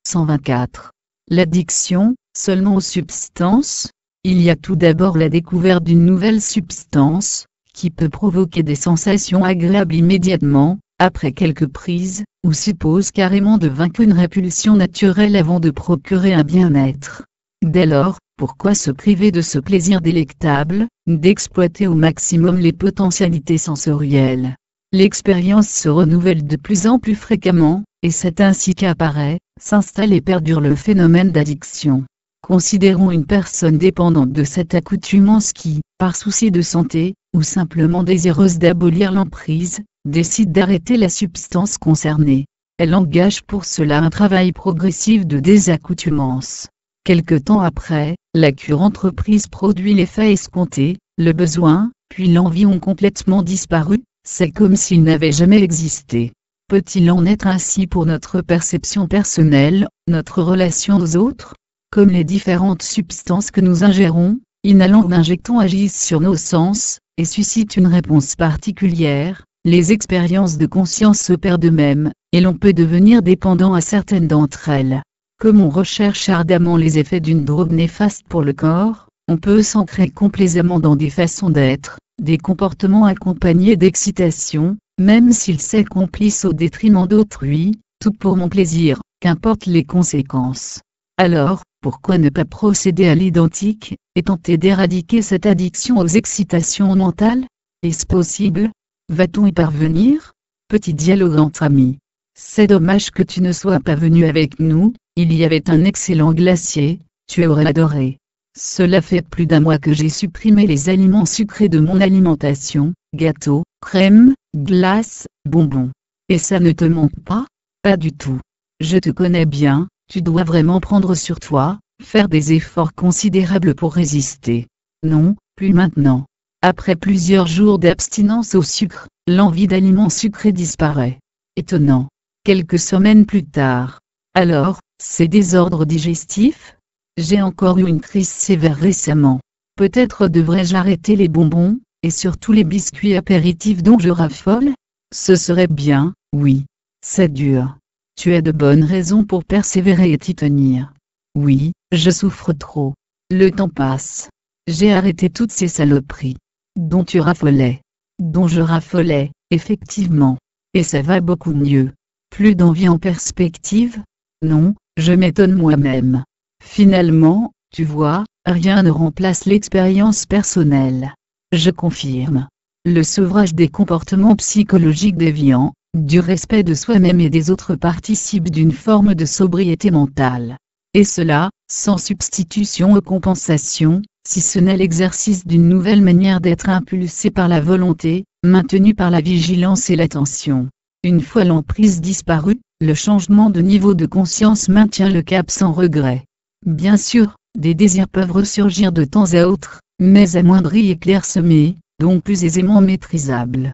124. L'addiction, seulement aux substances. Il y a tout d'abord la découverte d'une nouvelle substance, qui peut provoquer des sensations agréables immédiatement, après quelques prises, ou suppose carrément de vaincre une répulsion naturelle avant de procurer un bien-être. Dès lors, pourquoi se priver de ce plaisir délectable, d'exploiter au maximum les potentialités sensorielles? L'expérience se renouvelle de plus en plus fréquemment, et c'est ainsi qu'apparaît, s'installe et perdure le phénomène d'addiction. Considérons une personne dépendante de cette accoutumance qui, par souci de santé, ou simplement désireuse d'abolir l'emprise, décide d'arrêter la substance concernée. Elle engage pour cela un travail progressif de désaccoutumance. Quelque temps après, la cure entreprise produit l'effet escompté, le besoin, puis l'envie ont complètement disparu, c'est comme s'ils n'avaient jamais existé. Peut-il en être ainsi pour notre perception personnelle, notre relation aux autres? Comme les différentes substances que nous ingérons, inhalons ou injectons agissent sur nos sens, et suscitent une réponse particulière, les expériences de conscience s'opèrent de même, et l'on peut devenir dépendant à certaines d'entre elles. Comme on recherche ardemment les effets d'une drogue néfaste pour le corps, on peut s'ancrer complaisamment dans des façons d'être, des comportements accompagnés d'excitation, même s'ils s'accomplissent au détriment d'autrui, tout pour mon plaisir, qu'importent les conséquences. Alors, pourquoi ne pas procéder à l'identique, et tenter d'éradiquer cette addiction aux excitations mentales? Est-ce possible? Va-t-on y parvenir? Petit dialogue entre amis. C'est dommage que tu ne sois pas venu avec nous, il y avait un excellent glacier, tu aurais adoré. Cela fait plus d'un mois que j'ai supprimé les aliments sucrés de mon alimentation, gâteaux, crème, glace, bonbons. Et ça ne te manque pas? Pas du tout. Je te connais bien, tu dois vraiment prendre sur toi, faire des efforts considérables pour résister. Non, plus maintenant. Après plusieurs jours d'abstinence au sucre, l'envie d'aliments sucrés disparaît. Étonnant. Quelques semaines plus tard. Alors, ces désordres digestifs? J'ai encore eu une crise sévère récemment. Peut-être devrais-je arrêter les bonbons, et surtout les biscuits apéritifs dont je raffole? Ce serait bien, oui. C'est dur. Tu as de bonnes raisons pour persévérer et t'y tenir. Oui, je souffre trop. Le temps passe. J'ai arrêté toutes ces saloperies. Dont tu raffolais. Dont je raffolais, effectivement. Et ça va beaucoup mieux. Plus d'envie en perspective? Non, je m'étonne moi-même. Finalement, tu vois, rien ne remplace l'expérience personnelle. Je confirme. Le sevrage des comportements psychologiques déviants, du respect de soi-même et des autres participe d'une forme de sobriété mentale. Et cela, sans substitution aux compensations, si ce n'est l'exercice d'une nouvelle manière d'être impulsé par la volonté, maintenue par la vigilance et l'attention. Une fois l'emprise disparue, le changement de niveau de conscience maintient le cap sans regret. Bien sûr, des désirs peuvent ressurgir de temps à autre, mais amoindris et clairsemés, donc plus aisément maîtrisables.